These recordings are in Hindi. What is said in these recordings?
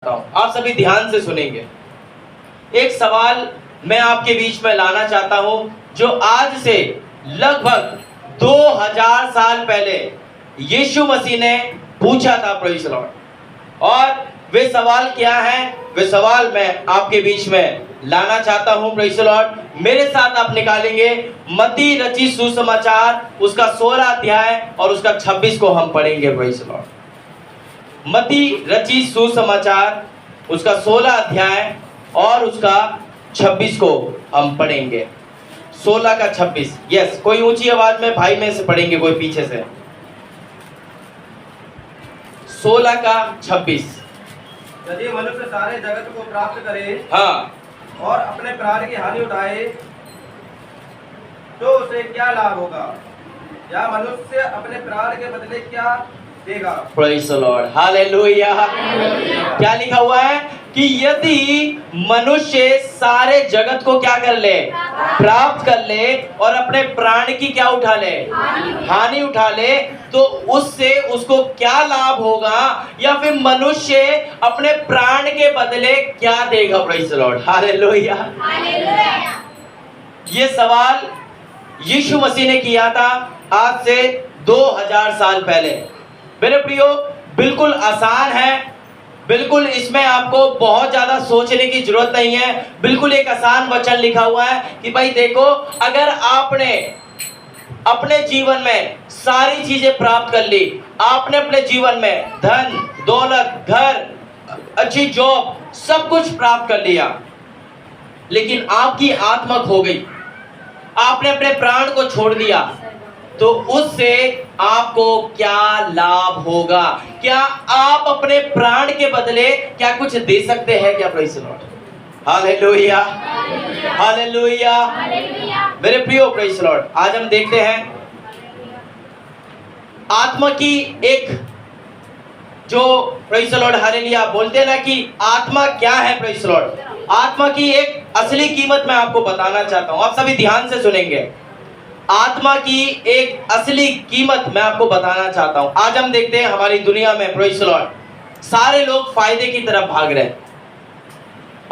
आप सभी ध्यान से सुनेंगे। एक सवाल मैं आपके बीच में लाना चाहता हूं जो आज से लगभग 2000 साल पहले यीशु मसीह ने पूछा था। Praise the Lord. और वे सवाल क्या है, वे सवाल मैं आपके बीच में लाना चाहता हूं। Praise the Lord. मेरे साथ आप निकालेंगे मत्ती रचित सुसमाचार उसका 16 अध्याय और उसका 26 को हम पढ़ेंगे। Praise the Lord. मत्ती रचित सुसमाचार उसका 16 अध्याय और उसका 26 को हम पढ़ेंगे। 16 का 26। यस, कोई ऊंची आवाज में भाई में से पढ़ेंगे, कोई पीछे से। 16 का 26। यदि मनुष्य सारे जगत को प्राप्त करे हाँ, और अपने प्राण की हानि उठाए तो उसे क्या लाभ होगा, या मनुष्य अपने प्राण के बदले क्या देगा। Praise the Lord, hallelujah. क्या लिखा हुआ है कि यदि मनुष्य सारे जगत को क्या कर ले, प्राप्त कर ले और अपने प्राण की क्या उठा ले, हानि उठा ले, तो उससे उसको क्या लाभ होगा, या फिर मनुष्य अपने प्राण के बदले क्या देगा। Praise the Lord, hallelujah. ये सवाल यीशु मसीह ने किया था आज से 2000 साल पहले। मेरे प्रियो, बिल्कुल आसान है, बिल्कुल इसमें आपको बहुत ज्यादा सोचने की जरूरत नहीं है। बिल्कुल एक आसान वचन लिखा हुआ है कि भाई देखो, अगर आपने अपने जीवन में सारी चीजें प्राप्त कर ली, आपने अपने जीवन में धन दौलत घर अच्छी जॉब सब कुछ प्राप्त कर लिया, लेकिन आपकी आत्मा खो गई, आपने अपने प्राण को छोड़ दिया, तो उससे आपको क्या लाभ होगा? क्या आप अपने प्राण के बदले क्या कुछ दे सकते हैं क्या? Praise the Lord, hallelujah, hallelujah. मेरे प्रियो, प्रेज़ द लॉर्ड। आज हम देखते हैं आत्मा की एक जो प्रेज़ द लॉर्ड हालेलुया बोलते हैं ना कि आत्मा क्या है। Praise the Lord. आत्मा की एक असली कीमत मैं आपको बताना चाहता हूं। आप सभी ध्यान से सुनेंगे। आत्मा की एक असली कीमत मैं आपको बताना चाहता हूं। आज हम देखते हैं हमारी दुनिया में प्रेज़ द लॉर्ड सारे लोग फायदे की तरफ भाग रहे हैं,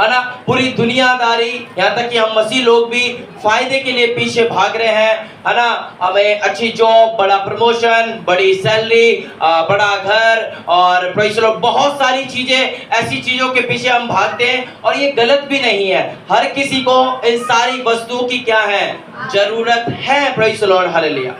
है ना। पूरी दुनियादारी, यहाँ तक कि हम मसीह लोग भी फायदे के लिए पीछे भाग रहे हैं, है ना। हमें अच्छी जॉब, बड़ा प्रमोशन, बड़ी सैलरी, बड़ा घर और प्रेज़ द लॉर्ड बहुत सारी चीजें, ऐसी चीजों के पीछे हम भागते हैं। और ये गलत भी नहीं है, हर किसी को इन सारी वस्तुओं की क्या है, जरूरत है। Praise the Lord, hallelujah.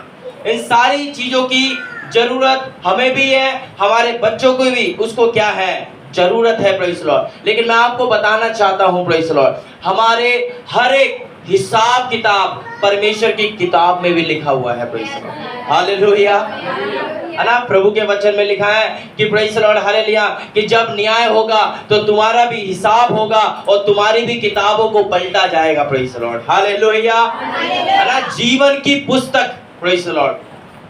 इन सारी चीजों की जरूरत हमें भी है, हमारे बच्चों को भी उसको क्या है, जरूरत है। Praise the Lord. लेकिन मैं आपको बताना चाहता हूं प्रेज़ द लॉर्ड, हमारे हर एक हिसाब किताब परमेश्वर की किताब में भी लिखा हुआ है। प्रेज़ द लॉर्ड, हालेलुया, है ना। प्रभु के वचन में लिखा है कि प्रेज़ द लॉर्ड, हालेलुया, कि जब न्याय होगा तो तुम्हारा भी हिसाब होगा और तुम्हारी भी किताबों को पलटा जाएगा। प्रेज़ द लॉर्ड, हालेलुया, है ना। जीवन की पुस्तक, प्रेज़ द लॉर्ड,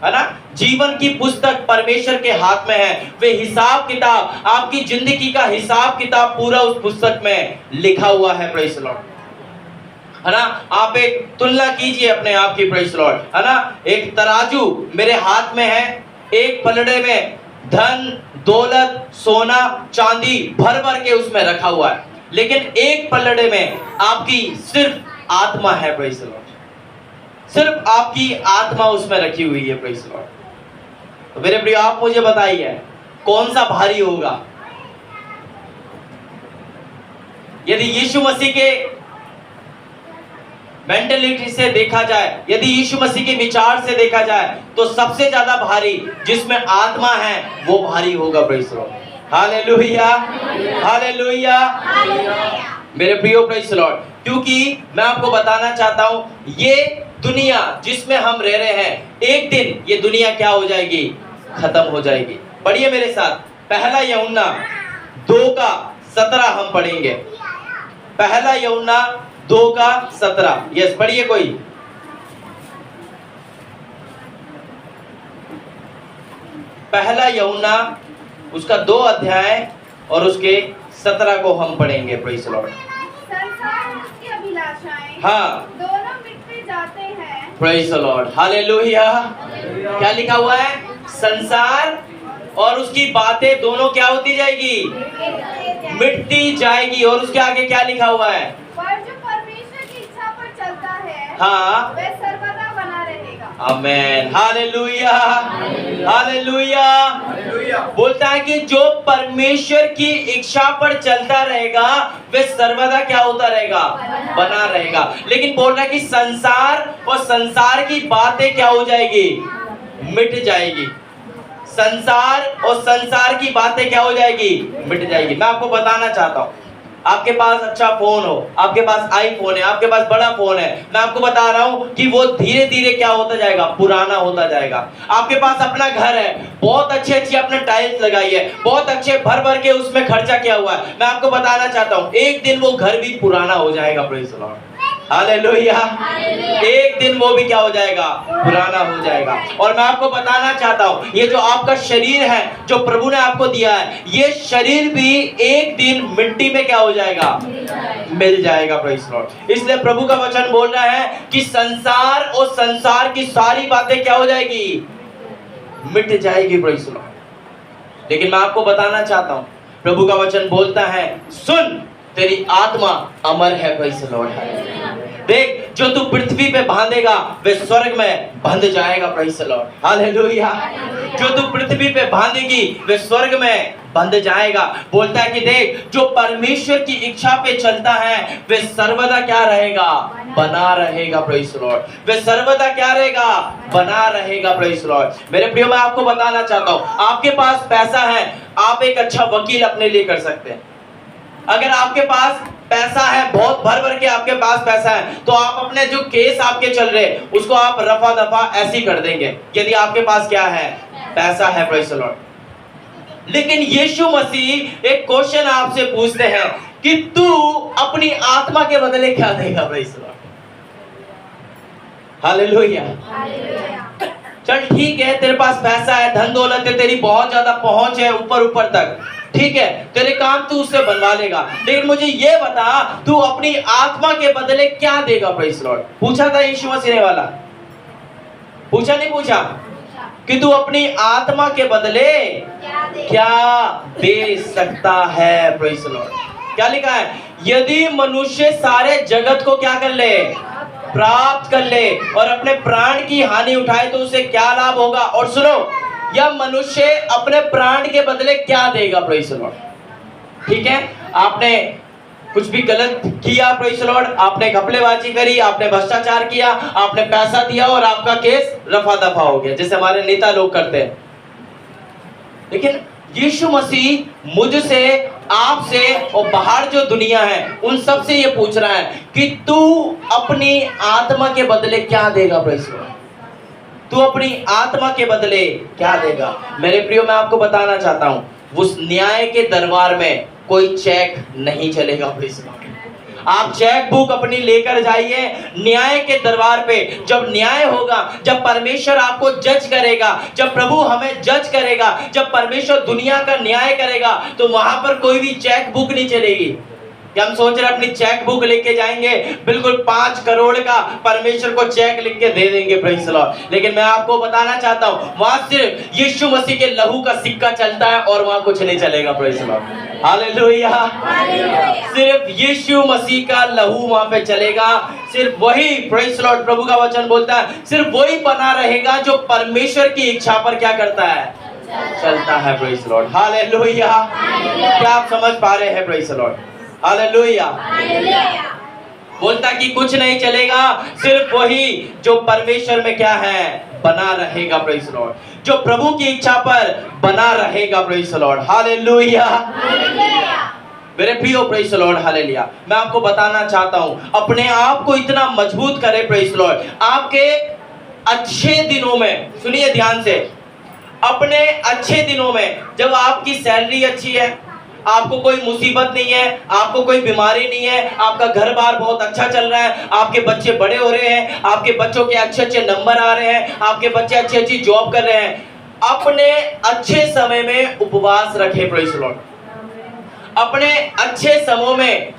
है ना, जीवन की पुस्तक परमेश्वर के हाथ में है। वे हिसाब किताब, आपकी जिंदगी का हिसाब किताब पूरा उस पुस्तक में लिखा हुआ है। प्रेज़ द लॉर्ड, है ना। आप एक तुलना कीजिए अपने आप की। प्रेज़ द लॉर्ड, है ना। एक तराजू मेरे हाथ में है, एक पलड़े में धन दौलत सोना चांदी भर भर के उसमें रखा हुआ है, लेकिन एक पलड़े में आपकी सिर्फ आत्मा है। प्रेज़ द लॉर्ड, सिर्फ आपकी आत्मा उसमें रखी हुई है। Praise the Lord. तो मेरे प्रिय, आप मुझे बताइए कौन सा भारी होगा? यदि यीशु मसीह के मेंटलिटी से देखा जाए, यदि यीशु मसीह के विचार से देखा जाए, तो सबसे ज्यादा भारी जिसमें आत्मा है वो भारी होगा। Praise the Lord, hallelujah, hallelujah. मेरे प्रियो, प्रेज़ द लॉर्ड, क्योंकि मैं आपको बताना चाहता हूं ये दुनिया जिसमें हम रह रहे हैं, एक दिन ये दुनिया क्या हो जाएगी, खत्म हो जाएगी। पढ़िए मेरे साथ, पहला यूहन्ना 2 का 17 हम पढ़ेंगे। पहला यूहन्ना 2 का 17। यस, पढ़िए कोई। पहला यूहन्ना उसका 2 अध्याय और उसके 17 को हम पढ़ेंगे। Praise the Lord. संसार उसकी अभिलाषाएं हाँ, दोनों मिटते जाते हैं। Praise the Lord, hallelujah. क्या लिखा हुआ है? संसार और उसकी बातें दोनों क्या होती जाएगी, मिटती जाएगी। और उसके आगे क्या लिखा हुआ है? पर जो परमेश्वर की इच्छा पर चलता है हाँ, वह सर्वदा बना रहेगा। आमेन, हालेलुया, हालेलुया। हालेलुया। बोलता है कि जो परमेश्वर की इच्छा पर चलता रहेगा वे सर्वदा क्या होता रहेगा? बना रहेगा। लेकिन बोल रहा है कि संसार और संसार की बातें क्या हो जाएगी? मिट जाएगी। संसार और संसार की बातें क्या हो जाएगी? मिट जाएगी। मैं आपको बताना चाहता हूँ, आपके पास अच्छा फोन हो, आपके पास आईफोन है, आपके पास बड़ा फोन है, मैं आपको बता रहा हूं कि वो धीरे धीरे क्या होता जाएगा? पुराना होता जाएगा। आपके पास अपना घर है, बहुत अच्छी अच्छी आपने टाइल्स लगाई है, बहुत अच्छे भर भर के उसमें खर्चा किया हुआ है, मैं आपको बताना चाहता हूं एक दिन वो घर भी पुराना हो जाएगा। Praise the Lord, hallelujah. एक दिन वो भी क्या हो जाएगा? पुराना हो जाएगा। और मैं आपको बताना चाहता हूं ये जो आपका शरीर है जो प्रभु ने आपको दिया है, ये शरीर भी एक दिन मिट्टी में क्या हो जाएगा? मिल जाएगा। Praise the Lord. इसलिए प्रभु का वचन बोल रहा है कि संसार और संसार की सारी बातें क्या हो जाएगी? मिट जाएगी। Praise the Lord. लेकिन मैं आपको बताना चाहता हूं प्रभु का वचन बोलता है, सुन तेरी आत्मा अमर है। Praise the Lord. देख, जो तू पृथ्वी पे बांधेगा वे स्वर्ग में बंध जाएगा। Praise the Lord, hallelujah. जो तू पृथ्वी पे बांधेगी वे स्वर्ग में बंध जाएगा। बोलता है कि देख, जो परमेश्वर की इच्छा पे चलता है वे सर्वदा क्या रहेगा? बना रहेगा। Praise the Lord. वे सर्वदा क्या रहेगा? बना रहेगा। Praise the Lord. मेरे प्रियो, मैं आपको बताना चाहता हूँ, आपके पास पैसा है, आप एक अच्छा वकील अपने लिए कर सकते हैं। अगर आपके पास पैसा है, बहुत भर भर के आपके पास पैसा है, तो आप अपने जो केस आपके चल रहे उसको आप रफा दफा ऐसी कर देंगे, यदि आपके पास क्या है? पैसा है। Praise the Lord. लेकिन यीशु मसीह एक क्वेश्चन आपसे पूछते हैं कि तू अपनी आत्मा के बदले क्या देगा? Praise the Lord, hallelujah. चल ठीक है, तेरे पास पैसा है, धन दौलत है, तेरी बहुत ज्यादा पहुंच है ऊपर ऊपर तक, ठीक है, तेरे काम तू उससे बनवा लेगा, लेकिन मुझे ये बता तू अपनी आत्मा के बदले क्या देगा? Praise the Lord. पूछा था यीशु मसीह ने वाला? पूछा नहीं पूछा? कि तू अपनी आत्मा के बदले क्या दे सकता है? Praise the Lord. क्या लिखा है? यदि मनुष्य सारे जगत को क्या कर ले? प्राप्त कर ले और अपने प्राण की हानि उठाए तो उसे क्या लाभ होगा? और सुनो, यह मनुष्य अपने प्राण के बदले क्या देगा? Praise the Lord. ठीक है, आपने कुछ भी गलत किया, प्रेज़ द लॉर्ड, आपने घपलेबाजी करी, आपने भ्रष्टाचार किया, आपने पैसा दिया और आपका केस रफा दफा हो गया, जैसे हमारे नेता लोग करते हैं। लेकिन यीशु मसीह मुझसे, आपसे और बाहर जो दुनिया है उन सब से ये पूछ रहा है कि तू अपनी आत्मा के बदले क्या देगा? Praise the Lord. तू अपनी आत्मा के बदले क्या देगा? मेरे प्रियो, मैं आपको बताना चाहता हूं, उस न्याय के दरबार में कोई चेक नहीं चलेगा। Praise the Lord. आप चेक बुक अपनी लेकर जाइए न्याय के दरबार पे। जब न्याय होगा, जब परमेश्वर आपको जज करेगा, जब प्रभु हमें जज करेगा, जब परमेश्वर दुनिया का न्याय करेगा, तो वहां पर कोई भी चेक बुक नहीं चलेगी कि हम सोच रहे अपनी चेक बुक लेके जाएंगे, बिल्कुल 5 करोड़ का परमेश्वर को चेक लिख के दे देंगे। Praise the Lord. लेकिन मैं आपको बताना चाहता हूँ, वहां सिर्फ यीशु मसीह के लहू का सिक्का चलता है और वहां कुछ नहीं चलेगा। Praise the Lord, hallelujah. सिर्फ यीशु मसीह का लहू वहां पे चलेगा, सिर्फ वही, प्रेज़ द लॉर्ड, प्रभु का वचन बोलता है, सिर्फ वही बना रहेगा जो परमेश्वर की इच्छा पर क्या करता है? चलता है। Praise the Lord, hallelujah. क्या आप समझ पा रहे हैं? Praise the Lord, hallelujah. बोलता कि कुछ नहीं चलेगा, सिर्फ वही जो परमेश्वर में क्या है? बना रहेगा। Praise the Lord. जो प्रभु की इच्छा पर बना रहेगा। Praise the Lord, hallelujah. मेरे प्रियो, प्रेज़ द लॉर्ड, हालेलुया। मैं आपको बताना चाहता हूं, अपने आप को इतना मजबूत करें। Praise the Lord. आपके अच्छे दिनों में, सुनिए ध्यान से, अपने अच्छे दिनों में जब आपकी सैलरी अच्छी है, आपको कोई मुसीबत नहीं है, आपको कोई बीमारी नहीं है, आपका घर बार बहुत अच्छा चल रहा है, आपके बच्चे बड़े हो रहे हैं, आपके बच्चों के अच्छे अच्छे नंबर आ रहे हैं, आपके बच्चे अच्छी अच्छी जॉब कर रहे हैं, अपने अच्छे समय में उपवास रखें। Praise the Lord. अपने अच्छे समय में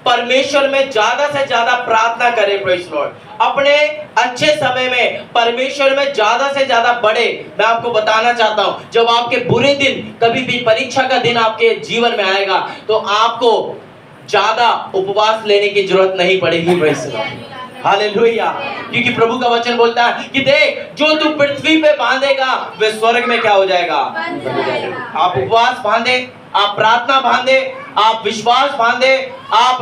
परमेश्वर में ज्यादा से ज्यादा प्रार्थना करें। प्रेज़ लॉर्ड, अपने अच्छे समय में परमेश्वर में ज्यादा से ज्यादा बढ़े। मैं आपको बताना चाहता हूं, जब आपके बुरे दिन, कभी भी परीक्षा का दिन आपके जीवन में आएगा, तो आपको ज्यादा उपवास लेने की जरूरत नहीं पड़ेगी। Praise Lord, hallelujah. क्योंकि प्रभु का वचन बोलता है कि देख, जो तू पृथ्वी पे बांधेगा वे स्वर्ग में क्या हो जाएगा। आप उपवास बांधे, आप प्रार्थना बांधे, आप विश्वास बांधे, आप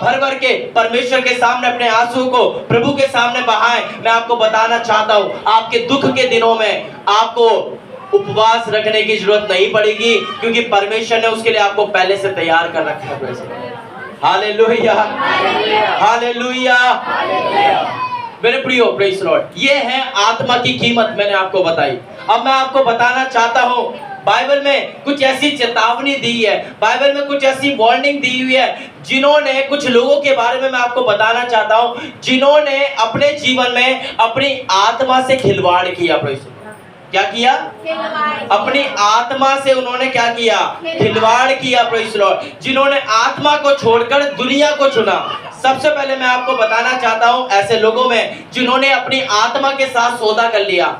भर भर के परमेश्वर के सामने अपने आंसू को प्रभु के सामने बहाएं। मैं आपको बताना चाहता हूं, आपके दुख के दिनों में आपको उपवास रखने की जरूरत नहीं पड़ेगी, क्योंकि परमेश्वर ने उसके लिए आपको पहले से तैयार कर रखा है। Hallelujah, hallelujah. मेरे प्रियो, प्रेज़ लॉर्ड, ये है आत्मा की कीमत, मैंने आपको बताई। अब मैं आपको बताना चाहता हूं, बाइबल में कुछ ऐसी चेतावनी दी है, बाइबल में कुछ ऐसी वार्निंग दी हुई है, जिन्होंने, कुछ लोगों के बारे में मैं आपको बताना चाहता हूं, जिन्होंने अपने जीवन में अपनी आत्मा से खिलवाड़ किया। प्रेज़ लॉर्ड, क्या किया? अपनी आत्मा से उन्होंने क्या किया? खिलवाड़ किया। प्रेज़ लॉर्ड, जिन्होंने आत्मा को छोड़कर दुनिया को चुना। सबसे पहले मैं आपको बताना चाहता हूं ऐसे लोगों में जिन्होंने अपनी आत्मा के साथ सौदा कर लिया,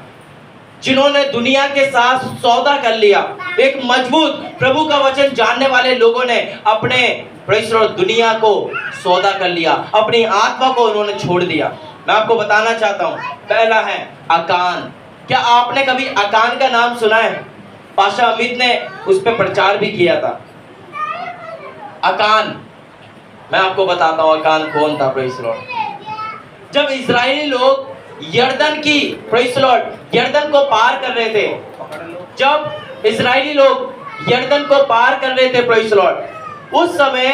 जिन्होंने दुनिया के साथ सौदा कर लिया। एक मजबूत प्रभु का वचन जानने वाले लोगों ने अपने, प्रेज़ लॉर्ड, दुनिया को सौदा कर लिया, अपनी आत्मा को उन्होंने छोड़ दिया। मैं आपको बताना चाहता हूं, पहला है अकान। क्या आपने कभी अकान का नाम सुना है? पाशा अमित ने उस पर प्रचार भी किया था। अकान, मैं आपको बताता हूं अकान कौन था। प्रेज़ लॉर्ड, जब इजरायली लोग यर्दन की, प्रेज़ लॉर्ड, यर्दन को पार कर रहे थे, जब इजरायली लोग यर्दन को पार कर रहे थे, प्रेज़ लॉर्ड, उस समय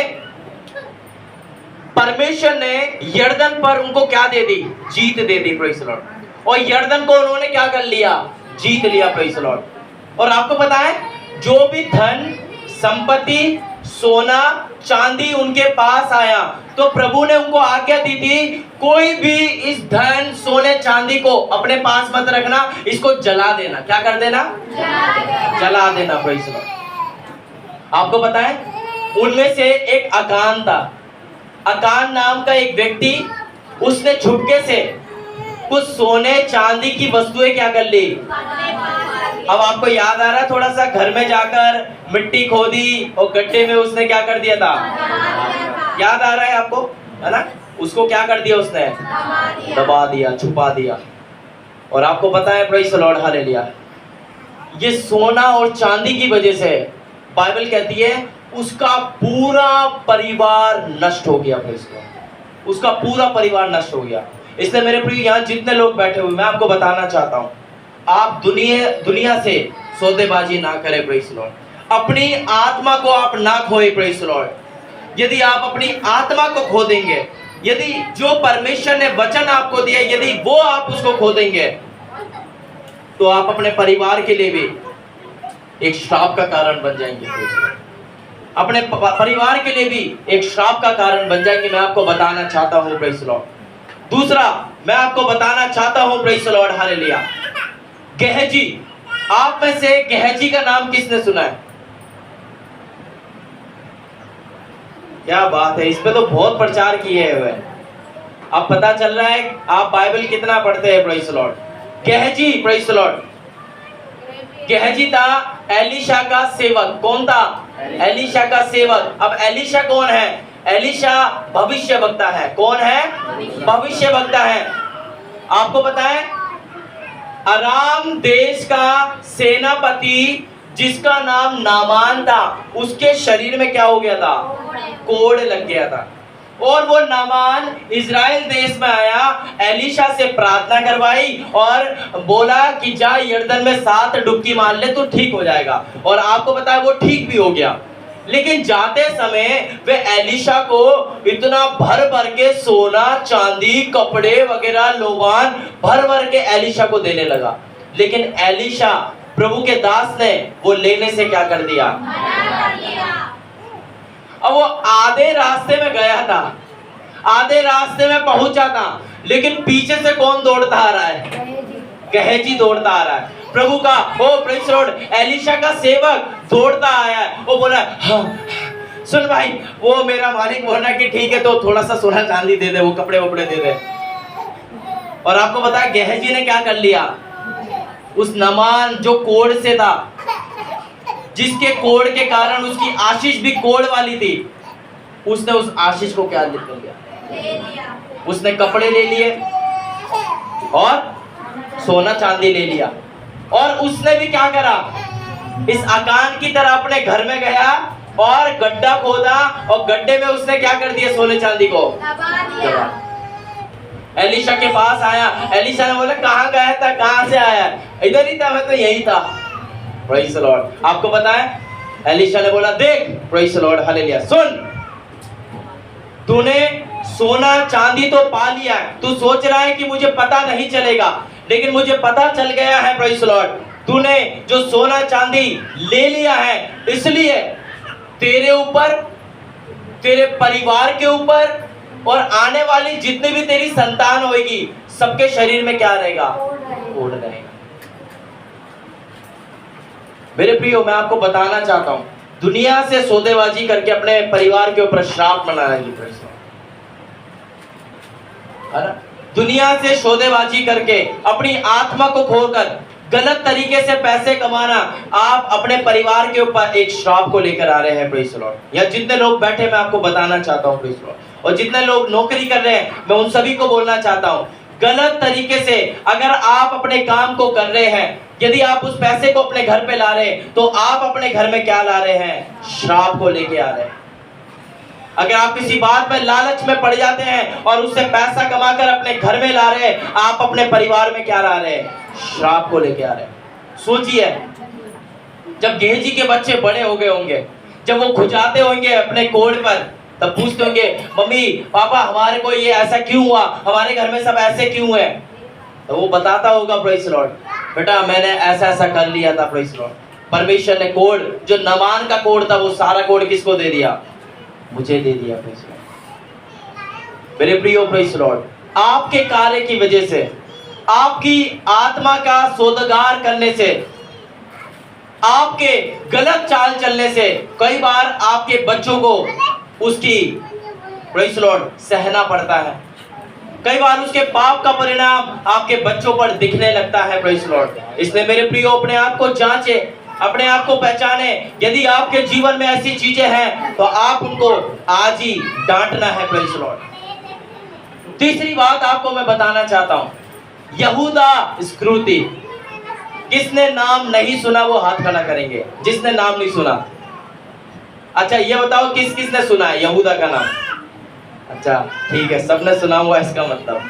परमेश्वर ने यर्दन पर उनको क्या दे दी? जीत दे दी। प्रेज़ लॉर्ड, और यर्दन को उन्होंने क्या कर लिया? जीत लिया। प्रेज़ लॉर्ड, और आपको पता है, जो भी धन संपत्ति, सोना चांदी उनके पास आया, तो प्रभु ने उनको आज्ञा दी थी, कोई भी इस धन सोने चांदी को अपने पास मत रखना, इसको जला देना। क्या कर देना? जला देना। प्रेज़ लॉर्ड, आपको पता है, उनमें से एक अकान था। अकान नाम का एक व्यक्ति, उसने छुपके से कुछ सोने चांदी की वस्तुएं क्या कर ली? अब आपको याद आ रहा है थोड़ा सा, घर में जाकर मिट्टी खोदी और गड्ढे में उसने क्या कर दिया था? याद आ रहा है आपको, है ना? उसको क्या कर दिया उसने? दबा दिया, छुपा दिया। और आपको पता है, प्रेज़ द लॉर्ड, हालेलुया, ये सोना और चांदी की वजह से बाइबल कहती है उसका पूरा परिवार नष्ट हो गया। प्रेज़ द लॉर्ड, उसका पूरा परिवार नष्ट हो गया। इसलिए मेरे प्रिय, यहाँ जितने लोग बैठे हुए, मैं आपको बताना चाहता हूँ, आप दुनिया से सौदेबाजी ना करें। प्रेज़ द लॉर्ड, अपनी आत्मा को आप ना खोए। प्रेज़ द लॉर्ड, यदि आप अपनी आत्मा को खो देंगे, यदि जो परमेश्वर ने वचन आपको दिया, यदि वो आप उसको खो देंगे, तो आप अपने परिवार के लिए भी एक श्राप का कारण बन जाएंगे। अपने परिवार के लिए भी एक श्राप का कारण बन जाएंगे। मैं आपको बताना चाहता हूँ। प्रेज़ द लॉर्ड, दूसरा मैं आपको बताना चाहता हूं, प्रेज़ द लॉर्ड, हालेलुया, गेहजी। आप में से गेहजी का नाम किसने सुना है? क्या बात है, इस पे तो बहुत प्रचार किए हुए। अब पता चल रहा है आप बाइबल कितना पढ़ते हैं। Praise the Lord, Gehazi, praise the Lord, Gehazi था एलीशा का सेवक। कौन था? एलीशा का सेवक। अब एलीशा कौन है? एलीशा भविष्य वक्ता है। कौन है? भविष्य वक्ता है। आपको पता है, अराम देश का सेनापति जिसका नाम नामान था, उसके शरीर में क्या हो गया था? कोढ़ लग गया था। और वो नामान इजराइल देश में आया, एलीशा से प्रार्थना करवाई और बोला कि जा यर्दन में 7 डुबकी मार ले तो ठीक हो जाएगा। और आपको पता है वो ठीक भी हो गया। लेकिन जाते समय वे एलीशा को इतना भर भर के सोना चांदी कपड़े वगैरह लोबान भर भर के एलीशा को देने लगा। लेकिन एलीशा प्रभु के दास ने वो लेने से क्या कर दिया? अब वो आधे रास्ते में गया था, आधे रास्ते में पहुंचा था, लेकिन पीछे से कौन दौड़ता आ रहा है? गेहजी दौड़ता आ रहा है। प्रभु का, ओ प्रेज़ द लॉर्ड, एलीशा का सेवक दौड़ता आया है। वो बोला, हाँ सुन भाई, वो मेरा मालिक बोल रहा है कि ठीक है तो थोड़ा सा सोना चांदी दे दे, वो कपड़े वपड़े दे दे। और आपको पता है गेहजी ने क्या कर लिया? उस नामान जो कोढ़ से था, जिसके कोढ़ के कारण उसकी आशीष भी कोढ़ वाली थी, उसने उस आशीष को क्या कर लिया? उसने कपड़े ले लिए और सोना चांदी ले लिया। और उसने भी क्या करा? इस आकान की तरह अपने घर में गया और गड्ढा खोदा और गड्ढे में उसने क्या कर दिया? सोने चांदी को दबा। एलिशा के पास आया, एलिशा ने बोला कहाँ गया था, कहाँ से आया? इधर ही था, मैं तो यही था। Praise the Lord. आपको पता है एलिशा ने बोला देख, प्रेज़ द लॉर्ड, हालेलुया, सुन, तूने सोना चांदी तो पा लिया है, तू सोच रहा है कि मुझे पता नहीं चलेगा, लेकिन मुझे पता चल गया है प्रेज़ द लॉर्ड, तूने जो सोना चांदी ले लिया है, इसलिए तेरे ऊपर, तेरे परिवार के ऊपर और आने वाली जितनी भी तेरी संतान होगी, सबके शरीर में क्या रहेगा? कोढ़ रहेगा। मेरे प्रियो, मैं आपको बताना चाहता हूं, दुनिया से सौदेबाजी करके अपने परिवार के ऊपर श्राप मना रही है ना? दुनिया से सौदेबाजी करके अपनी आत्मा को खोकर गलत तरीके से पैसे कमाना, आप अपने परिवार के ऊपर एक श्राप को लेकर आ रहे हैं। Praise the Lord. या जितने लोग बैठे, मैं आपको बताना चाहता हूं प्रेज़ द लॉर्ड, और जितने लोग नौकरी कर रहे हैं, मैं उन सभी को बोलना चाहता हूं, गलत तरीके से अगर आप अपने काम को कर रहे हैं, यदि आप उस पैसे को अपने घर पे ला रहे हैं, तो आप अपने घर में क्या ला रहे हैं? श्राप को लेके आ रहे हैं। अगर आप किसी बात में लालच में पड़ जाते हैं और उससे पैसा कमाकर अपने घर में ला रहे हैं, आप अपने परिवार में क्या ला रहे हैं? श्राप को लेके आ रहे हैं। सोचिए, जब गेहजी के बच्चे बड़े हो गए होंगे, जब वो खुजाते होंगे अपने कोढ़ पर, तब पूछते होंगे मम्मी पापा हमारे को ये ऐसा क्यों हुआ, हमारे घर में सब ऐसे क्यों है? तो वो बताता होगा प्रेज़ द लॉर्ड, बेटा मैंने ऐसा ऐसा कर लिया था। Praise the Lord. परमेश्वर ने कोढ़, जो नामान का कोढ़ था, वो सारा कोढ़ किसको दे दिया? मुझे दे दिया। Praise the Lord. मेरे प्रियो, प्रेज़ द लॉर्ड, आपके कार्य की वजह से, आपकी आत्मा का सौदागर करने से, आपके गलत चाल चलने से, कई बार आपके बच्चों को उसकी प्रेज़ द लॉर्ड सहना पड़ता है। कई बार उसके पाप का परिणाम आपके बच्चों पर दिखने लगता है। Praise the Lord. इसलिए मेरे प्रियो, अपने आप को जांचे, अपने आप को पहचाने। यदि आपके जीवन में ऐसी चीजें हैं तो आप उनको आज ही डांटना है। Praise the Lord. तीसरी बात आपको मैं बताना चाहता हूं, यहूदा इस्करियोती। किसने नाम नहीं सुना वो हाथ खड़ा करेंगे, जिसने नाम नहीं सुना। अच्छा ये बताओ किस किसने सुना है यहूदा का नाम? अच्छा ठीक है, सबने सुना हुआ, इसका मतलब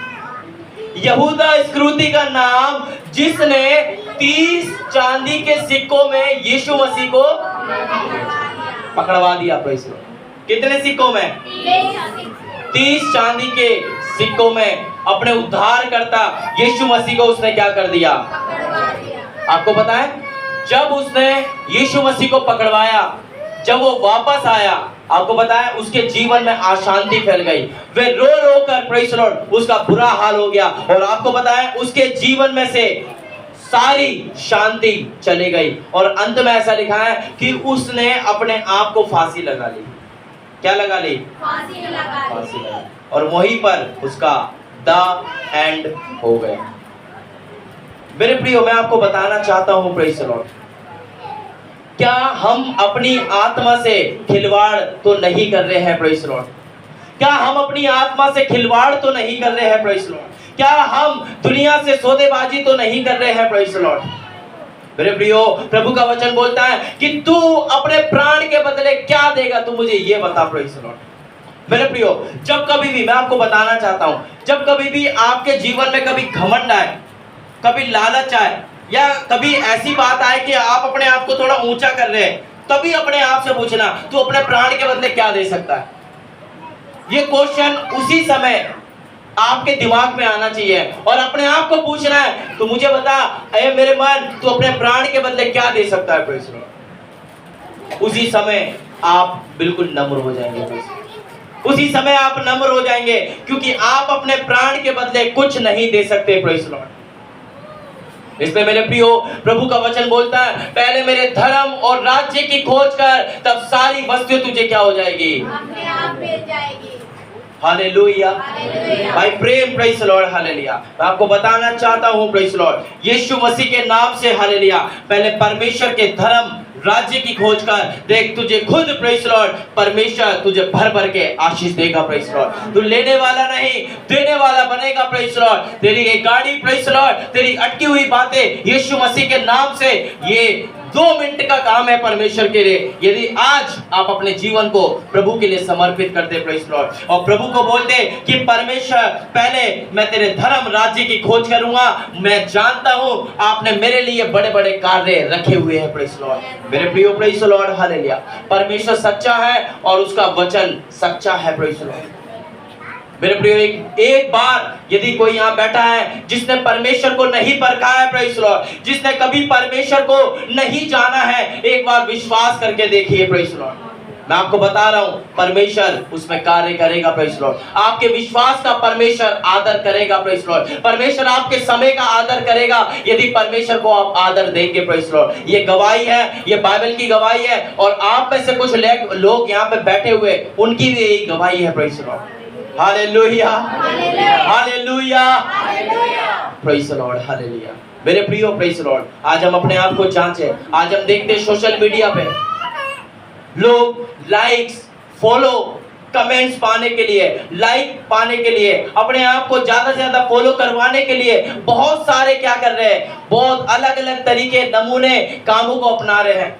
यहूदा इस्करियोती का नाम, जिसने 30 चांदी के सिक्कों में यीशु मसीह को पकड़वा दिया। Praise the Lord. कितने सिक्कों में? 30 चांदी के सिक्कों में अपने उद्धारकर्ता यीशु मसीह को उसने क्या कर दिया? आपको पता है, जब उसने यीशु मसीह को पकड़वाया, जब वो वापस आया, आपको पता है उसके जीवन में अशांति फैल गई। वे रो रो कर, प्रेज़ द लॉर्ड, उसका बुरा हाल हो गया। और आपको पता है उसके जीवन में से सारी शांति चली गई। और अंत में ऐसा लिखा है कि उसने अपने आप को फांसी लगा ली। क्या लगा ली? फांसी लगा ली। और वहीं पर उसका द एंड हो गया। मेरे प्रियो, मैं आपको बताना चाहता हूं प्रेज़ द लॉर्ड, क्या हम अपनी आत्मा से खिलवाड़ तो नहीं कर रहे हैं? Praise the Lord. क्या हम अपनी आत्मा से खिलवाड़ तो नहीं कर रहे हैं? Praise the Lord. क्या हम दुनिया से सौदेबाजी तो नहीं कर रहे हैं? Praise the Lord. मेरे प्रियो, प्रभु का वचन बोलता है कि तू अपने प्राण के बदले क्या देगा, तू मुझे ये बता। Praise the Lord. मेरे प्रियो, जब कभी भी, मैं आपको बताना चाहता हूं, जब कभी भी आपके जीवन में कभी घमंड आए, कभी लालच आए, या कभी ऐसी बात आए कि आप अपने आप को थोड़ा ऊंचा कर रहे हैं, तभी अपने आप से पूछना तू अपने प्राण के बदले क्या दे सकता है। ये क्वेश्चन उसी समय आपके दिमाग में आना चाहिए और अपने आप को पूछना है, तो मुझे बता ऐ मेरे मन, तू अपने प्राण के बदले क्या दे सकता है? Praise the Lord. उसी समय आप बिल्कुल नम्र हो जाएंगे। उसी समय आप नम्र हो जाएंगे, क्योंकि आप अपने प्राण के बदले कुछ नहीं दे सकते। Praise the Lord. इसमें मेरे प्रियो प्रभु का वचन बोलता है, पहले मेरे धर्म और राज्य की खोज कर, तब सारी वस्तुएं तुझे क्या हो जाएगी? अपने आप मिल जाएगी। हालेलुया। हालेलुया। भाई प्रेम, प्रेज द लॉर्ड, हालेलुया। मैं आपको बताना चाहता हूँ प्रेज द लॉर्ड, यीशु मसीह के नाम से हालेलुया, पहले परमेश्वर के धर्म राज्य की खोज कर, देख तुझे खुद प्रेज द लॉर्ड परमेश्वर तुझे भर भर के आशीष देगा प्रेज द लॉर्ड। तू लेने वाला नहीं, देने वाला बनेगा प्रेज द लॉर्ड। तेरी एक गाड़ी प्रेज द लॉर्ड, तेरी अटकी हुई बातें यीशु मसीह के नाम से, ये 2 मिनट का काम है परमेश्वर के लिए। यदि आज आप अपने जीवन को प्रभु के लिए समर्पित करते प्रेज द लॉर्ड, और प्रभु को बोलते कि परमेश्वर पहले मैं तेरे धर्म राज्य की खोज करूंगा, मैं जानता हूं आपने मेरे लिए बड़े बड़े कार्य रखे हुए हैं प्रेज द लॉर्ड। मेरे प्रियो प्रेज द लॉर्ड, हालेलुया। परमेश्वर सच्चा है और उसका वचन सच्चा है प्रेज द लॉर्ड। मेरे प्रियो एक बार यदि कोई यहाँ बैठा है जिसने परमेश्वर को नहीं परखा है प्रेज द लॉर्ड, जिसने कभी परमेश्वर को नहीं जाना है, एक बार विश्वास करके देखिए प्रेज द लॉर्ड। मैं आपको बता रहा हूँ परमेश्वर उसमें कार्य करेगा प्रेज द लॉर्ड। आपके विश्वास का परमेश्वर आदर करेगा प्रेज द लॉर्ड। परमेश्वर आपके समय का आदर करेगा यदि परमेश्वर को आप आदर देंगे प्रेज द लॉर्ड। ये गवाही है, ये बाइबल की गवाही है, और आप में से कुछ लोग यहाँ पे बैठे हुए, उनकी भी यही गवाही है praise the Lord. Hallelujah, hallelujah, praise the Lord, hallelujah. मेरे प्रियो प्रेज द लॉर्ड, आज हम अपने आप को जांचें। आज हम देखते हैं सोशल मीडिया पे लोग लाइक्स, फॉलो, कमेंट्स पाने के लिए, लाइक पाने के लिए, अपने आप को ज्यादा से ज्यादा फॉलो करवाने के लिए बहुत सारे क्या कर रहे हैं, बहुत अलग अलग तरीके, नमूने कामों को अपना रहे हैं।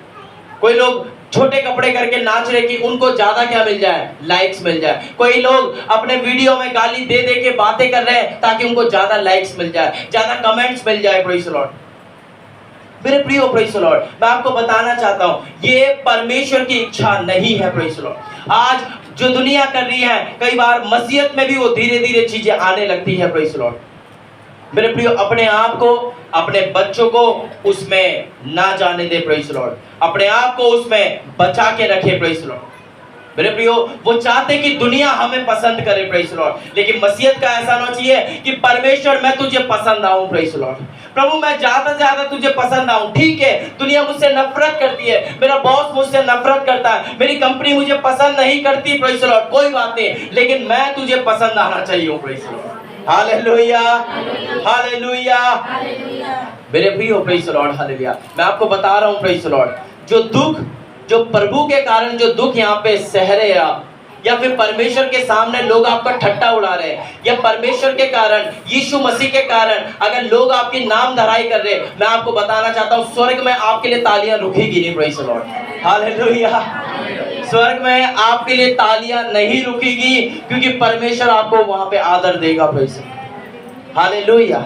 कोई लोग छोटे कपड़े करके नाच रहे कि उनको ज्यादा क्या मिल जाए, लाइक्स मिल जाए। कोई लोग अपने वीडियो में गाली दे दे के बातें कर रहे हैं ताकि उनको ज्यादा लाइक्स मिल जाए, ज्यादा कमेंट्स मिल जाए प्रेज द लॉर्ड। मेरे प्रियो प्रेज द लॉर्ड, मैं आपको बताना चाहता हूं ये परमेश्वर की इच्छा नहीं है प्रेज द लॉर्ड। आज जो दुनिया कर रही है, कई बार मसीहत में भी वो धीरे धीरे चीजें आने लगती है प्रेज द लॉर्ड। मेरे प्रियो अपने आप को, अपने बच्चों को उसमें ना जाने दे प्रेज द लॉर्ड। अपने आप को उसमें बचा के रखे प्रेज द लॉर्ड। मेरे प्रियो वो चाहते कि दुनिया हमें पसंद करे प्रेज द लॉर्ड, लेकिन मसीहत का ऐसा होना चाहिए कि परमेश्वर मैं तुझे पसंद आऊं प्रेज द लॉर्ड। प्रभु मैं ज्यादा से ज्यादा तुझे पसंद आऊं। ठीक है, दुनिया मुझसे नफरत करती है, मेरा बॉस मुझसे नफरत करता है, मेरी कंपनी मुझे पसंद नहीं करती प्रेज द लॉर्ड, कोई बात नहीं, लेकिन मैं तुझे पसंद आना चाहिए praise the Lord. Hallelujah, hallelujah, मेरे प्रियो प्रेज द लॉर्ड, हालेलुया। मैं आपको बता रहा हूं प्रेज द लॉर्ड, जो दुख, जो प्रभु के कारण जो दुख यहाँ पे सह रहे हैं आप, या फिर परमेश्वर के सामने लोग आपका ठट्टा उड़ा रहे हैं, या परमेश्वर के कारण, यीशु मसीह के कारण अगर लोग आपकी नाम धराई कर रहे हैं, मैं आपको बताना चाहता हूँ स्वर्ग में आपके लिए तालियां रुकेगी नहीं प्रेज द लॉर्ड। हालेलुया, स्वर्ग में आपके लिए तालियां नहीं रुकेगी, क्योंकि परमेश्वर आपको वहां पे आदर देगा praise the Lord. Hallelujah,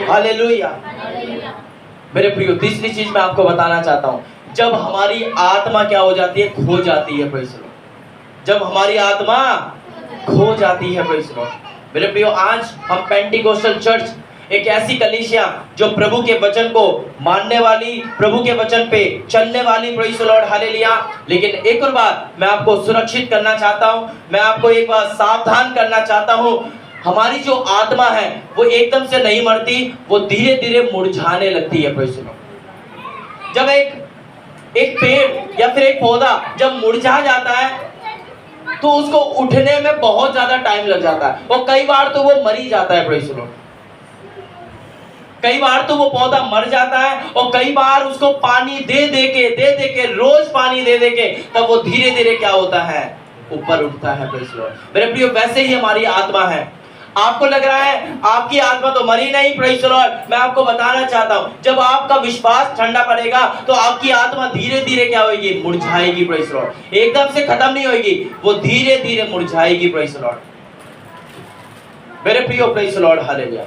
hallelujah. मेरे प्रियो तीसरी चीज मैं आपको बताना चाहता हूँ, जब हमारी आत्मा क्या हो जाती है, खो जाती है प्रेज द लॉर्ड। जब हमारी आत्मा खो जाती है प्रेज द लॉर्ड। मेरे प्रियो आज हम पेंटिकोस्टल चर्च, एक ऐसी कलीसिया जो प्रभु के वचन को मानने वाली, प्रभु के वचन पे चलने वाली प्रेज द लॉर्ड, हालेलुया। लेकिन एक और बात मैं आपको सुरक्षित करना चाहता हूँ, मैं आपको एक बात सावधान करना चाहता हूँ, हमारी जो आत्मा है वो एकदम से नहीं मरती, वो धीरे धीरे मुरझाने लगती है प्रेज द लॉर्ड। जब एक पेड़ या फिर एक पौधा जब मुरझा जाता है तो उसको उठने में बहुत ज्यादा टाइम लग जाता है, और कई बार तो वो मर ही जाता है प्रेज द लॉर्ड। कई बार तो वो पौधा मर जाता है, और कई बार उसको पानी दे दे के रोज पानी दे के तब वो धीरे धीरे क्या होता है, ऊपर उठता है प्रेज द लॉर्ड। मेरे प्रियो वैसे ही हमारी आत्मा है। आपको लग रहा है आपकी आत्मा तो मरी नहीं, प्रेज द लॉर्ड, मैं आपको बताना चाहता हूं जब आपका विश्वास ठंडा पड़ेगा तो आपकी आत्मा धीरे धीरे क्या होगी, मुरझाएगी प्रेज द लॉर्ड। एकदम से खत्म नहीं होगी, वो धीरे धीरे मुरझाएगी प्रेज द लॉर्ड। मेरे प्रियो प्रेज द लॉर्ड, हालेलुया।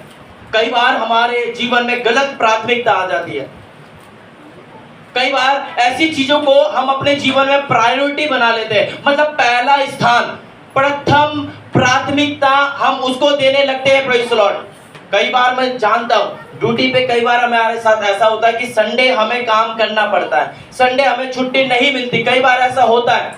कई बार हमारे जीवन में गलत प्राथमिकता आ जाती है, कई बार ऐसी चीजों को हम अपने जीवन में प्रायोरिटी बना लेते हैं, मतलब पहला स्थान, प्रथम प्राथमिकता हम उसको देने लगते हैं प्रेज द लॉर्ड। कई बार मैं जानता हूं ड्यूटी पे कई बार हमारे साथ ऐसा होता है कि संडे हमें काम करना पड़ता है, संडे हमें छुट्टी नहीं मिलती, कई बार ऐसा होता है।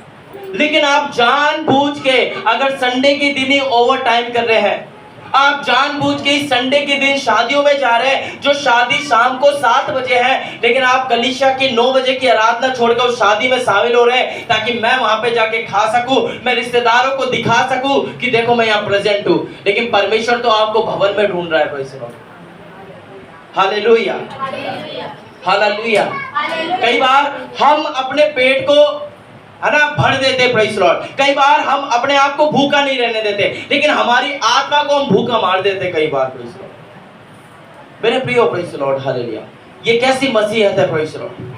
लेकिन आप जानबूझ के अगर संडे के दिन ही ओवर टाइम कर रहे हैं, आप जानबूझ के इस संडे के दिन शादियों में जा रहे हैं, जो शादी शाम को 7 बजे है, लेकिन आप कलीसिया की 9 बजे की आराधना छोड़कर उस शादी में शामिल हो रहे हैं ताकि मैं वहां पे जाके खा सकूं, मैं रिश्तेदारों को दिखा सकूं कि देखो मैं यहाँ प्रेजेंट हूं। लेकिन परमेश्वर तो आपको भवन में ढूंढ रहा है। Praise the Lord, hallelujah, hallelujah. कई बार हम अपने पेट को है ना भर देते, प्रेज़ द लॉर्ड। कई बार हम अपने आप को भूखा नहीं रहने देते, लेकिन हमारी आत्मा को हम भूखा मार देते कई बार, प्रेज़ द लॉर्ड। मेरे प्रियो, प्रेज़ द लॉर्ड, हालेलुया। ये कैसी मसीहत है, प्रेज़ द लॉर्ड।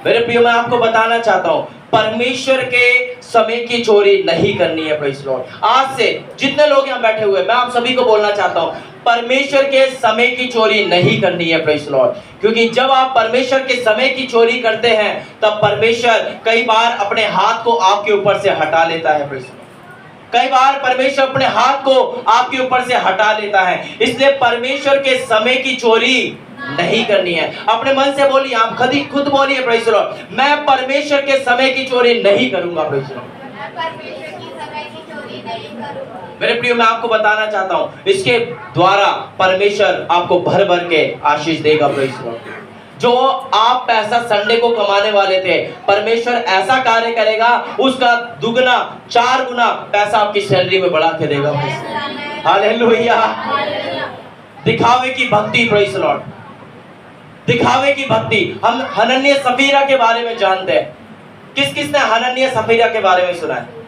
मेरे प्रियो, मैं आपको बताना चाहता हूं, परमेश्वर के समय की चोरी नहीं करनी है, प्रेज़ द लॉर्ड। आज से जितने लोग यहाँ बैठे हुए, मैं आप सभी को बोलना चाहता हूं, परमेश्वर के समय की चोरी नहीं करनी है, प्रेज़ द लॉर्ड। क्योंकि जब आप परमेश्वर के समय की चोरी करते हैं, तब परमेश्वर कई बार अपने हाथ को आपके ऊपर से हटा लेता है, प्रेज़ द लॉर्ड। कई बार परमेश्वर अपने हाथ को आपके ऊपर से हटा लेता है। इसलिए परमेश्वर के समय की चोरी नहीं करनी है। अपने मन से बोलिए, आप खुद बोलिए, प्रेज़ द लॉर्ड, मैं परमेश्वर के समय की चोरी नहीं करूंगा, प्रेज़ द लॉर्ड। मेरे प्रियो, मैं आपको बताना चाहता हूं, इसके द्वारा परमेश्वर आपको भर भर के आशीष देगा, प्रेज़ द लॉर्ड। जो आप पैसा संडे को कमाने वाले थे, परमेश्वर ऐसा कार्य करेगा, उसका दुगना 4 गुना पैसा आपकी सैलरी में बढ़ा के देगा। हालेलुया। दिखावे की भक्ति, प्रेज़ द लॉर्ड, दिखावे की भक्ति। हम हनन्याह सफीरा के बारे में जानते हैं। किस किस ने हनन्याह सफीरा के बारे में सुना है?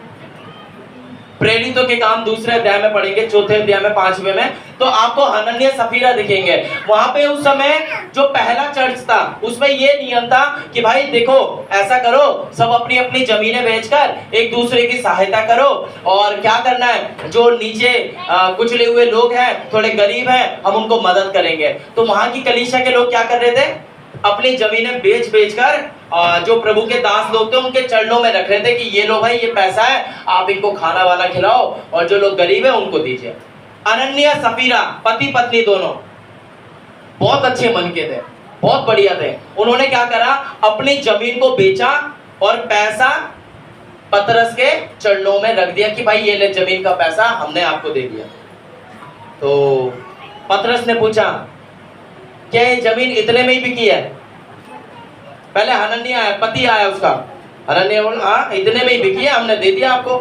प्रेरितों के काम दूसरे अध्याय में पढ़ेंगे, चौथे अध्याय में, 5वें में, तो आपको हनन्याह सफीरा दिखेंगे। वहां पे उस समय जो पहला चर्च था, उसमें ये नियम था कि भाई देखो, ऐसा करो, सब अपनी अपनी जमीनें बेचकर एक दूसरे की सहायता करो, और क्या करना है, जो नीचे कुचले हुए लोग हैं, थोड़े गरीब हैं, हम उनको मदद करेंगे। तो वहां की कलीसिया के लोग क्या कर रहे थे, अपनी जमीनें बेच कर जो प्रभु के दास लोग थे उनके चरणों में रख रहे थे कि ये लो भाई, ये पैसा है, आप इनको खाना वाना खिलाओ, और जो लोग गरीब है उनको दीजिए। हनन्याह सफीरा पति पत्नी दोनों बहुत अच्छे मन के थे, बहुत बढ़िया थे। उन्होंने क्या करा, अपनी जमीन को बेचा और पैसा पतरस के चरणों में रख दिया कि भाई ये ले, जमीन का पैसा हमने आपको दे दिया। तो पतरस ने पूछा, क्या ये जमीन इतने में ही बिकी है? पहले हनन्याह आया, पति आया उसका, हनन्याह बोला, हाँ इतने में ही बिकी है, हमने दे दिया आपको।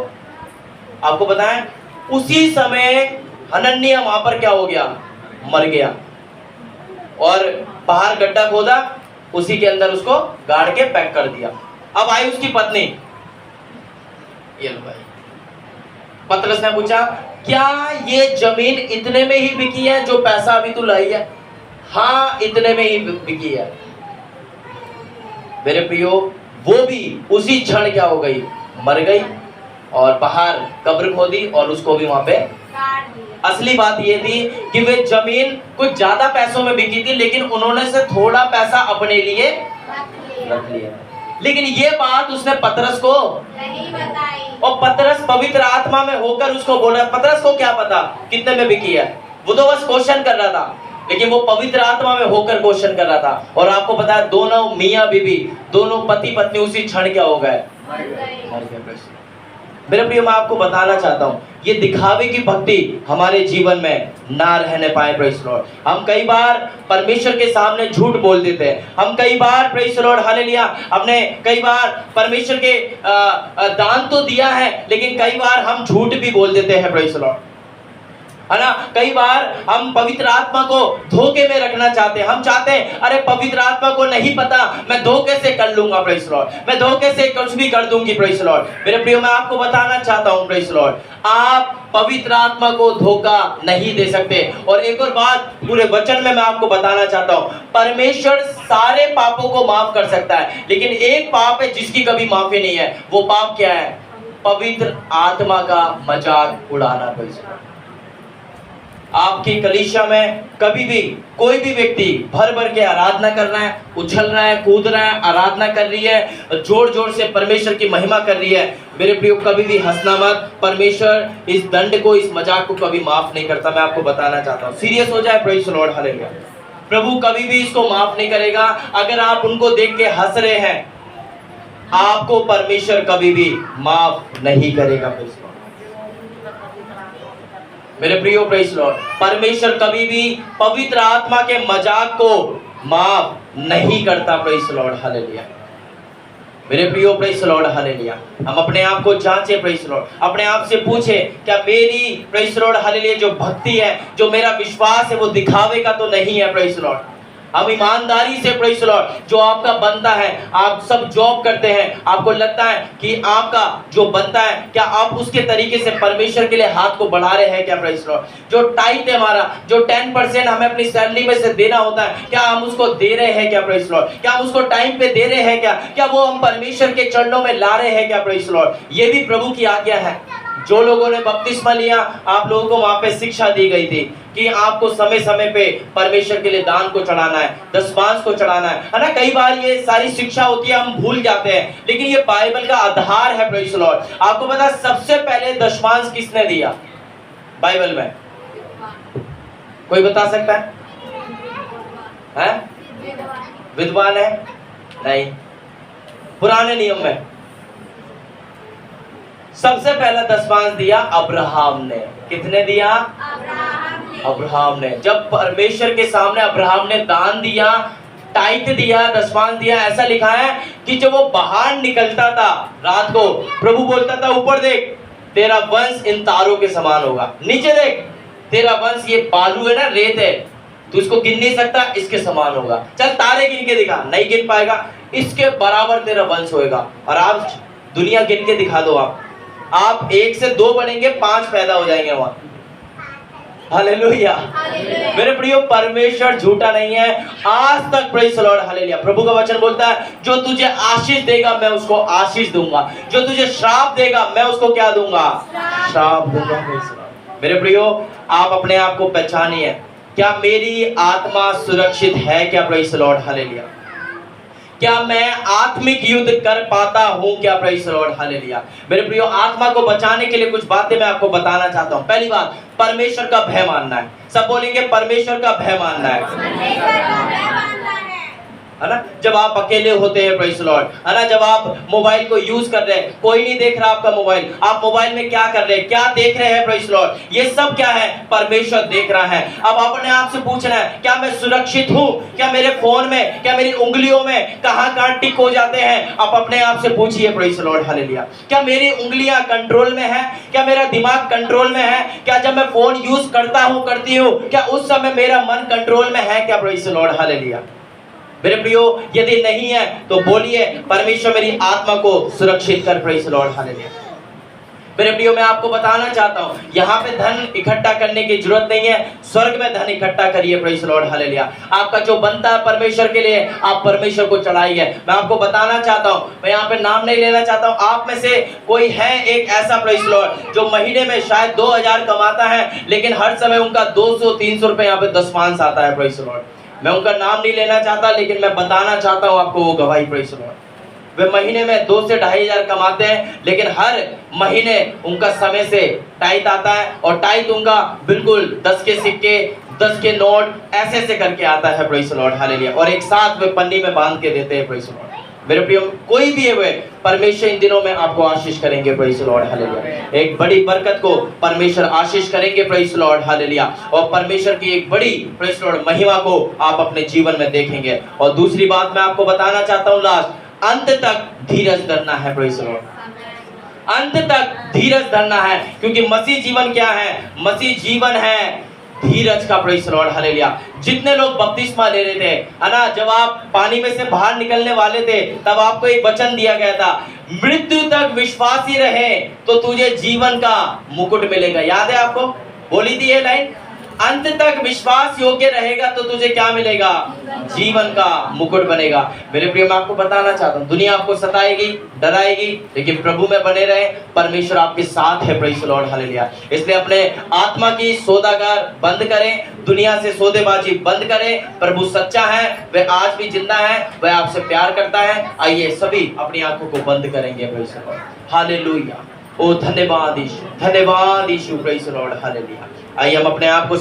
आपको बताएं, उसी समय हनन्याह वहां पर क्या हो गया, मर गया, और बाहर गड्ढा खोदा, उसी के अंदर उसको गाड़ के पैक कर दिया। अब आई उसकी पत्नी, ये लो भाई। पतरस ने पूछा, क्या ये जमीन इतने में ही बिकी है जो पैसा अभी तू लाई है? हाँ, इतने में ही बिकी है। मेरे प्रियो, वो भी उसी क्षण क्या हो गई, मर गई, और बाहर कब्र खोदी और उसको भी वहां पे। असली बात ये थी कि वे जमीन कुछ ज्यादा पैसों में बिकी थी, लेकिन उन्होंने से थोड़ा पैसा अपने लिए रख लिया। लेकिन ये बात उसने पतरस को नहीं बताई, और पतरस पवित्र आत्मा में होकर उसको बोल रहा है। पतरस को क्या पता कितने में बिकी है, वो तो बस क्वेश्चन कर रहा था, लेकिन वो पवित्र आत्मा में होकर क्वेश्चन कर रहा था। और आपको पता है, दोनों मियां बीबी, दोनों पति पत्नी उसी क्षण क्या हो गए, मर गए। मेरे प्रिय, मैं आपको बताना चाहता हूं, ये दिखावे की भक्ति हमारे जीवन में ना रहने पाए, प्रेज़ द लॉर्ड। हम कई बार परमेश्वर के सामने झूठ बोल देते हैं। हम कई बार, प्रेज़ द लॉर्ड, हालेलुया, हमने कई बार परमेश्वर के दान तो दिया है, लेकिन कई बार हम झूठ भी बोल देते हैं, प्रेज़ द लॉर्ड, है ना। कई बार हम पवित्र आत्मा को धोखे में रखना चाहते हैं। हम चाहते हैं, अरे पवित्र आत्मा को नहीं पता, मैं धोखे से कर लूंगा, प्रेज़ द लॉर्ड, मैं धोखे से कुछ भी कर दूंगी, प्रेज़ द लॉर्ड। मेरे प्रियो, मैं आपको बताना चाहता हूं, प्रेज़ द लॉर्ड, आप पवित्र आत्मा को धोखा नहीं दे सकते। और एक और बात पूरे वचन में मैं आपको बताना चाहता हूं, परमेश्वर सारे पापों को माफ कर सकता है, लेकिन एक पाप है जिसकी कभी माफी नहीं है। वो पाप क्या है? पवित्र आत्मा का मजाक उड़ाना, प्रेज़ द लॉर्ड। आपकी कलीसिया में कभी भी कोई भी व्यक्ति भर भर के आराधना कर रहा है, उछल रहा है, कूद रहा है, आराधना कर रही है, जोर जोर से परमेश्वर की महिमा कर रही है, मेरे प्रियो कभी भी हंसना मत। परमेश्वर इस दंड को, इस मजाक को कभी माफ नहीं करता। मैं आपको बताना चाहता हूँ, सीरियस हो जाए, प्रेज़ द लॉर्ड, हालेलुया। प्रभु कभी भी इसको माफ नहीं करेगा। अगर आप उनको देख के हंस रहे हैं, आपको परमेश्वर कभी भी माफ नहीं करेगा। मेरे प्रियो प्रेज़ लॉर्ड, परमेश्वर कभी भी पवित्र आत्मा के मजाक को माफ नहीं करता। Praise Lord, hallelujah. मेरे प्रियो प्रेज़ लॉर्ड, हालेलुया। हम अपने आप को जांचे प्रेज़ लॉर्ड, अपने आप से पूछे क्या मेरी प्रेज़ लॉर्ड हालेलुया जो भक्ति है, जो मेरा विश्वास है, वो दिखावे का तो नहीं है। प्रेज़ लॉर्ड, हम ईमानदारी से प्रेज़ लॉर्ड जो आपका बनता है, आप सब जॉब करते हैं, आपको लगता है कि आपका जो बनता है क्या आप उसके तरीके से परमेश्वर के लिए हाथ को बढ़ा रहे हैं क्या? प्रेज़ लॉर्ड, जो टाइट है हमारा, जो 10% हमें अपनी सैलरी में से देना होता है, क्या हम उसको दे रहे हैं क्या? प्रेज़ लॉर्ड, क्या हम उसको टाइम पे दे रहे हैं क्या? क्या वो हम परमेश्वर के चरणों में ला रहे हैं क्या? प्रेज़ लॉर्ड, ये भी प्रभु की आज्ञा है। जो लोगों ने बपतिस्मा लिया, आप लोगों को वहां पे शिक्षा दी गई थी कि आपको समय समय पे परमेश्वर के लिए दान को चढ़ाना है, दशमांश को चढ़ाना है ना। कई बार ये सारी शिक्षा होती है, हम भूल जाते हैं, लेकिन ये बाइबल का आधार है। प्रेज़ लॉर्ड, आपको पता सबसे पहले दशमांश किसने दिया बाइबल में? कोई बता सकता है? विद्वान है? नहीं। पुराने नियम में सबसे पहला दशमांश दिया अब्राहम ने। कितने दिया? अब्राहम ने। जब परमेश्वर के सामने अब्राहम ने दान दिया, टाइट दिया, दशमांश दिया, ऐसा लिखा है कि जब वो बाहर निकलता था रात को, प्रभु बोलता था ऊपर देख तेरा वंश इन तारों के समान होगा, नीचे देख तेरा वंश ये बालू है ना, रेत है, तू इसको गिन नहीं सकता, इसके समान होगा। चल तारे गिन के दिखा, नहीं गिन पाएगा, इसके बराबर तेरा वंश होएगा। और आप दुनिया गिन के दिखा दो, आप 1 से 2 बनेंगे, 5 पैदा हो जाएंगे वहां। हालेलुया। मेरे प्रियो, परमेश्वर झूठा नहीं है आज तक। Praise Lord, hallelujah. प्रभु का वचन बोलता है जो तुझे आशीष देगा मैं उसको आशीष दूंगा, जो तुझे श्राप देगा मैं उसको क्या दूंगा? श्राप दूंगा। मेरे प्रियो, आप अपने आप को पहचानिए, क्या मेरी आत्मा सुरक्षित है क्या? Praise Lord, hallelujah. क्या मैं आत्मिक युद्ध कर पाता हूं क्या? Praise Lord, hallelujah. मेरे प्रियो, आत्मा को बचाने के लिए कुछ बातें मैं आपको बताना चाहता हूं। पहली बात, परमेश्वर का भय मानना है। सब बोलेंगे परमेश्वर का भय मानना है ना। जब आप अकेले होते हैं, प्रेज़ लॉर्ड, है ना, जब आप मोबाइल को यूज कर रहे हैं, कोई नहीं देख रहा आपका मोबाइल, आप मोबाइल में क्या कर रहे हैं, क्या देख रहे हैं, प्रेज़ लॉर्ड, ये सब क्या है? परमेश्वर देख रहा है। अब अपने आप से पूछना है, क्या मैं सुरक्षित हूं? क्या मेरे फोन में, क्या मेरी उंगलियों में कहां टिक हो जाते हैं? आप अपने आप से पूछिए, प्रेज़ लॉर्ड, हालेलुया। क्या मेरी उंगलियां कंट्रोल में है? क्या मेरा दिमाग कंट्रोल में है? क्या जब मैं फोन यूज करता हूं, करती हूं, क्या उस समय मेरा मन कंट्रोल में है क्या? Praise Lord, hallelujah. मेरे प्रियो, यदि नहीं है तो बोलिए परमेश्वर मेरी आत्मा को सुरक्षित कर। Praise Lord, hallelujah. मेरे प्रियो, मैं आपको बताना चाहता हूं, यहाँ पे धन इकट्ठा करने की जरूरत नहीं है, स्वर्ग में धन इकट्ठा करिए। Praise Lord, hallelujah. आपका जो बनता है परमेश्वर के लिए, आप परमेश्वर को चढ़ाइए। मैं आपको बताना चाहता हूं, मैं यहाँ पे नाम नहीं लेना चाहता हूं, आप में से कोई है एक ऐसा, प्रेज़ लॉर्ड, जो महीने में शायद 2000 कमाता है, लेकिन हर समय उनका 200-300 रुपए यहाँ पे दशमांश आता है। प्रेज़ लॉर्ड, मैं उनका नाम नहीं लेना चाहता, लेकिन मैं बताना चाहता हूं आपको वो गवाही। प्रेज़ लॉर्ड, वे महीने में 2 से 2500 कमाते हैं, लेकिन हर महीने उनका समय से टाइट आता है, और टाइट उनका बिल्कुल 10 के सिक्के, 10 के नोट ऐसे ऐसे करके आता है। Praise Lord, hallelujah. और एक साथ वे पन्नी में बांध के देते हैं। प्रेज़ लॉर्ड, मेरे प्रियो, कोई भी है वे, परमेश्वर इन दिनों में आपको आशीष करेंगे। Praise Lord, hallelujah. एक बड़ी बरकत को परमेश्वर आशीष करेंगे। Praise Lord, hallelujah. और परमेश्वर की एक बड़ी, प्रेज़ लॉर्ड, महिमा को आप अपने जीवन में देखेंगे। और दूसरी बात मैं आपको बताना चाहता हूं, लास्ट, अंत तक धीरज धरना है। प्रेज़ लॉर्ड, अंत तक धीरज धरना है, क्योंकि मसीह जीवन क्या है? मसीह जीवन है धीरज का। Praise Lord, hallelujah. जितने लोग बपतिस्मा ले रहे थे, है ना, जब आप पानी में से बाहर निकलने वाले थे, तब आपको एक वचन दिया गया था, मृत्यु तक विश्वासी रहे तो तुझे जीवन का मुकुट मिलेगा। याद है आपको? बोली थी ये लाइन, अंत तक विश्वास योग्य रहेगा तो तुझे क्या मिलेगा? जीवन का मुकुट बनेगा। मेरे प्रिय, मैं आपको बताना चाहता हूँ, दुनिया आपको सताएगी, डराएगी, लेकिन प्रभु में बने रहे, परमेश्वर आपके साथ है। Praise Lord, hallelujah. इसलिए अपने आत्मा की सौदागर बंद करें, दुनिया से सौदेबाजी बंद करें। प्रभु सच्चा है, वह आज भी जिंदा है, वह आपसे प्यार करता है। आइए सभी अपनी आंखों को बंद करेंगे। Praise Lord, hallelujah. ओ धन्यवाद यीशु, धन्यवाद यीशु। Praise Lord, hallelujah. आइए हम अपने आप को